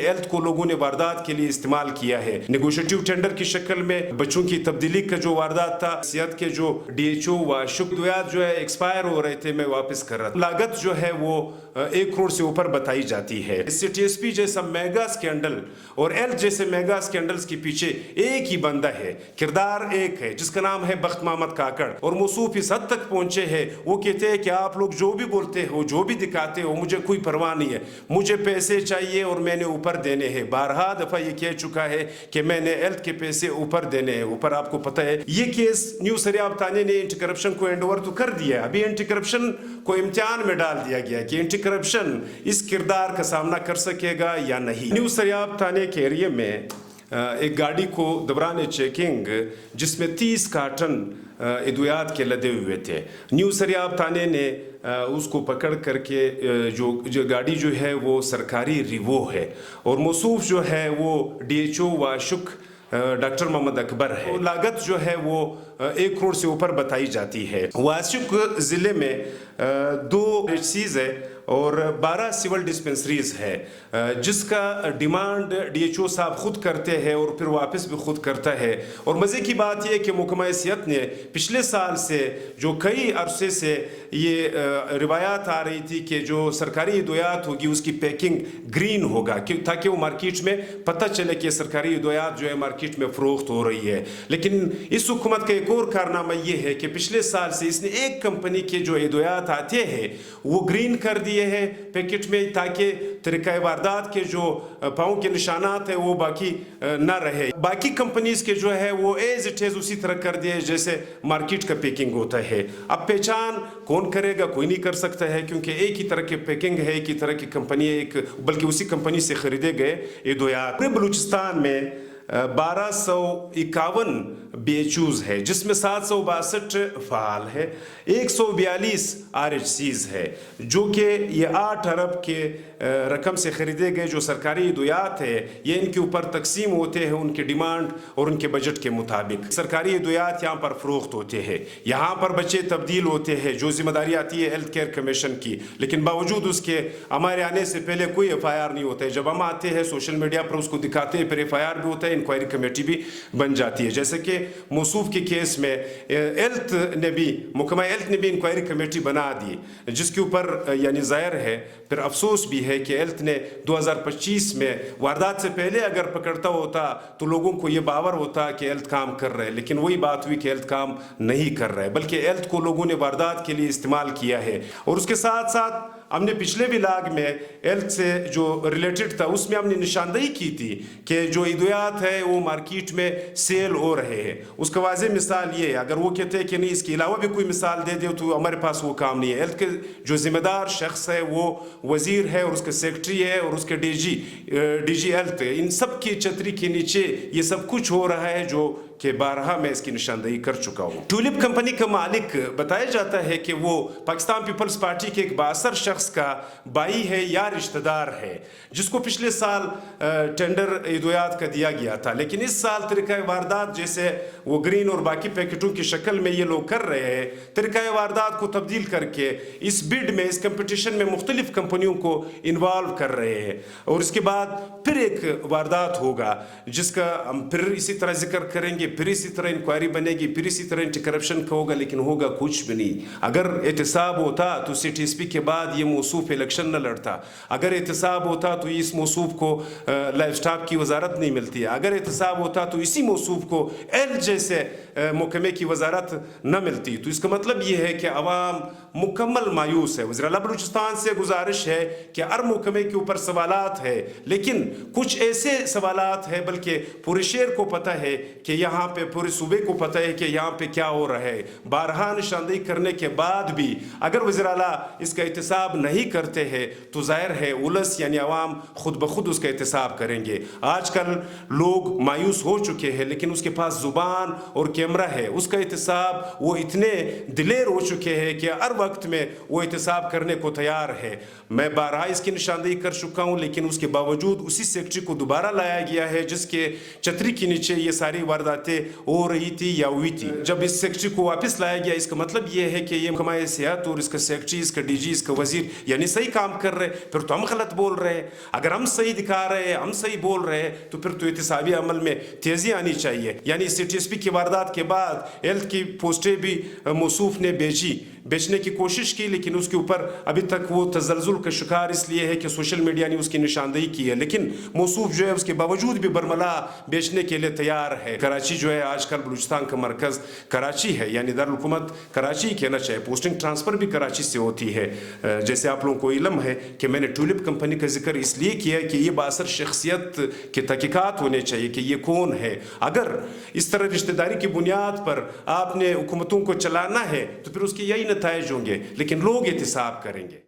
Health को लोगों ने वारदात के लिए इस्तेमाल किया है। नेगोशिएटिव टेंडर की शक्ल में बच्चों की तब्दीली का जो वारदात था, सेहत के जो DHO व शुक्र द्वयात जो है एक्सपायर हो रहे थे, मैं वापस कर रहा था। लागत जो है वो 1 करोड़ से ऊपर बताई जाती है। CTSP जैसा मेगा स्कैंडल और हेल्थ जैसे मेगा स्कैंडल्स के पीछे एक ही बंदा है, किरदार एक है, जिसका नाम है बख्त मोहम्मद काकड़। और मौसूफ इस हद तक पहुंचे हैं, वो कहते हैं कि आप लोग जो भी बोलते हो, जो भी दिखाते हो, मुझे कोई परवाह नहीं है, मुझे पैसे चाहिए और मैंने ऊपर देने हैं। बारहा दफा ये कह चुका है कि मैंने हेल्थ के पैसे ऊपर देने हैं। ऊपर आपको पता है ये केस न्यू सरियाब थाने ने एंटी करप्शन को हैंड ओवर तो कर दिया, अभी एंटी करप्शन को इम्तिहान में डाल दिया गया कि एंटी करप्शन इस किरदार का सामना कर सकेगा या नहीं। न्यू सरियाब थाने के एरिया में एक गाड़ी को दौरान चेकिंग जिसमें 30 कार्टन अद्वियात के लदे हुए थे, न्यू सरियाब थाने ने उसको पकड़ करके जो गाड़ी जो है वो सरकारी रिवो है और मौसूफ जो है वो DHO वाशुक डॉक्टर मोहम्मद अकबर है। लागत जो है वो 1 करोड़ से ऊपर बताई जाती है। वाशुक ज़िले में 2 HCs है और 12 सिविल डिस्पेंसरीज है, जिसका डिमांड DHO साहब खुद करते हैं और फिर वापस भी खुद करता है। और मज़े की बात यह कि महकमा सेहत ने पिछले साल से जो कई अरसे से ये रिवायात आ रही थी कि जो सरकारी अद्वियात होगी उसकी पैकिंग ग्रीन होगा, ताकि वो मार्केट में पता चले कि सरकारी अद्वियात जो है मार्केट में फ़रोख्त हो रही है। लेकिन इस हुकूमत का एक और कारनामा ये है कि पिछले साल से इसने एक कंपनी के जो अद्वियात आते हैं वो ग्रीन कर दिए है पैकेट में, ताकि तरीक़ा वारदात के जो पाँव के निशानात है वो बाकी ना रहे। बाकी कंपनीज के जो है वो एज इट इज़ उसी तरह कर दिए जैसे मार्केट का पैकिंग होता है। अब पहचान कौन करेगा, कोई नहीं कर सकता है, क्योंकि एक ही तरह की पैकिंग है, एक ही तरह की कंपनी है, एक बल्कि उसी कंपनी से खरीदे गए अद्वियात। पूरे बलूचिस्तान में 1251 BHUs है, जिसमें 762 फ़ाल है, 142 RHCs है, जो कि ये 8 अरब के रकम से ख़रीदे गए जो सरकारी अद्वियात है। ये इनके ऊपर तकसीम होते हैं उनके डिमांड और उनके बजट के मुताबिक। सरकारी अद्वियात यहाँ पर फ़रोख्त होते हैं, यहाँ पर बच्चे तब्दील होते हैं, जो जिम्मेदारी आती है हेल्थ केयर कमीशन की, लेकिन बावजूद उसके हमारे आने से पहले कोई FIR नहीं होता है। जब हम आते हैं सोशल मीडिया पर उसको दिखाते हैं, फिर FIR भी होता है, इंक्वायरी कमेटी भी बन जाती है। जैसे कि मौसूफ के केस में हेल्थ ने भी महकमा हेल्थ ने भी इंक्वायरी कमेटी बना दी, जिसके ऊपर यानी ज़ाहिर है फिर अफसोस भी है कि हेल्थ ने 2025 में वारदात से पहले अगर पकड़ता होता तो लोगों को ये बावर होता कि हेल्थ काम कर रहे हैं, लेकिन वही बात हुई कि हेल्थ काम नहीं कर रहा है, बल्कि हेल्थ को लोगों ने वारदात के लिए इस्तेमाल किया है। और उसके साथ साथ हमने पिछले विलाग में हेल्थ से जो रिलेटेड था उसमें हमने निशानदेही की थी कि जो अद्वियात है वो मार्केट में सेल हो रहे हैं। उसका वाज़ेह मिसाल ये है, अगर वो कहते हैं कि नहीं इसके अलावा भी कोई मिसाल दे दे तो हमारे पास वो काम नहीं है। हेल्थ के जो ज़िम्मेदार शख्स है वो वज़ीर है और उसके सेक्रेटरी है और उसके DG हेल्थ है। इन सब की छतरी के नीचे ये सब कुछ हो रहा है जो कि बारहा मैं इसकी निशानदेही कर चुका हूँ। ट्यूलिप कंपनी का मालिक बताया जाता है कि वो पाकिस्तान पीपल्स पार्टी के एक बासर शख्स का भाई है या रिश्तेदार है, जिसको पिछले साल टेंडर अद्वियात का दिया गया था, लेकिन इस साल तरीक़ा वारदात जैसे वो ग्रीन और बाकी पैकेटों की शक्ल में ये लोग कर रहे हैं, तरीक़ा वारदात को तब्दील करके इस बिड में, इस कंपटीशन में मुख्तलिफ कंपनियों को इन्वॉल्व कर रहे हैं। और इसके बाद फिर एक वारदात होगा जिसका हम फिर इसी तरह जिक्र करेंगे, फिर इसी तरह इंक्वायरी बनेगी, फिर इसी तरह एंटी करप्शन का होगा, लेकिन होगा कुछ भी नहीं। अगर एहतसाब होता तो CTSP के बाद ये मौसूफ इलेक्शन न लड़ता, अगर एहतसाब होता तो इस मौसूफ को लाइफ स्टॉक की वजारत नहीं मिलती है, अगर एहतसाब होता तो इसी मौसूफ को हेल्थ जैसे महकमे की वजारत न मिलती। तो इसका मतलब ये है कि अवाम मुकम्मल मायूस है। वज़ीर-ए-आला बलूचिस्तान से गुजारिश है कि हर महकमे के ऊपर सवालात है, लेकिन कुछ ऐसे सवालात है बल्कि पूरे शहर को पता है कि यहाँ पे, पूरे सूबे को पता है कि यहाँ पे क्या हो रहा है। बारहा निशानदेही करने के बाद भी अगर वज़ीर-ए-आला इसका एहतसाब नहीं करते हैं तो ज़ाहिर है उलस यानी अवाम खुद ब खुद उसका एहतसाब करेंगे। आजकल लोग मायूस हो चुके हैं, लेकिन उसके पास ज़ुबान और कैमरा है, उसका एहतसाब वो इतने दिलेर हो चुके हैं कि हर वक्त में वो एहतसाब करने को तैयार है। मैं बारहा इसकी निशानदेही कर चुका हूँ, लेकिन उसके बावजूद उसी सेक्रेटरी को दोबारा लाया गया है जिसके छतरी के नीचे ये सारी वारदातें باتیں ہو رہی تھی یا ہوئی تھی. جب اس سیکٹری کو واپس لایا گیا اس کا مطلب یہ ہے کہ یہ محکمہ صحت اور اس کا سیکٹری, اس کا ڈی جی, اس کا وزیر یعنی صحیح کام کر رہے, پھر تو ہم غلط بول رہے ہیں. اگر ہم صحیح دکھا رہے ہیں, ہم صحیح بول رہے ہیں, تو پھر تو احتسابی عمل میں تیزی آنی چاہیے. یعنی سی ٹی ایس پی کی واردات کے بعد ہیلتھ کی پوسٹیں بھی موصوف نے بیچنے کی کوشش کی, لیکن اس کے اوپر ابھی تک وہ تزلزل کا شکار اس لیے ہے کہ سوشل میڈیا نے اس کی نشاندہی کی ہے. لیکن موصوف جو ہے اس کے باوجود بھی برملا بیچنے کے لیے تیار ہے. کراچی جو ہے آج کل بلوچستان کا مرکز کراچی ہے, یعنی دارالحکومت کراچی کہنا چاہے. پوسٹنگ ٹرانسفر بھی کراچی سے ہوتی ہے. جیسے آپ لوگوں کو علم ہے کہ میں نے ٹولپ کمپنی کا ذکر اس لیے کیا کہ یہ بااثر شخصیت کے تحقیقات ہونے چاہیے کہ یہ کون ہے. اگر اس طرح رشتہ داری کی بنیاد پر آپ نے حکومتوں کو چلانا ہے تو پھر اس کے یہی نتائج ہوں گے, لیکن لوگ احتساب کریں گے.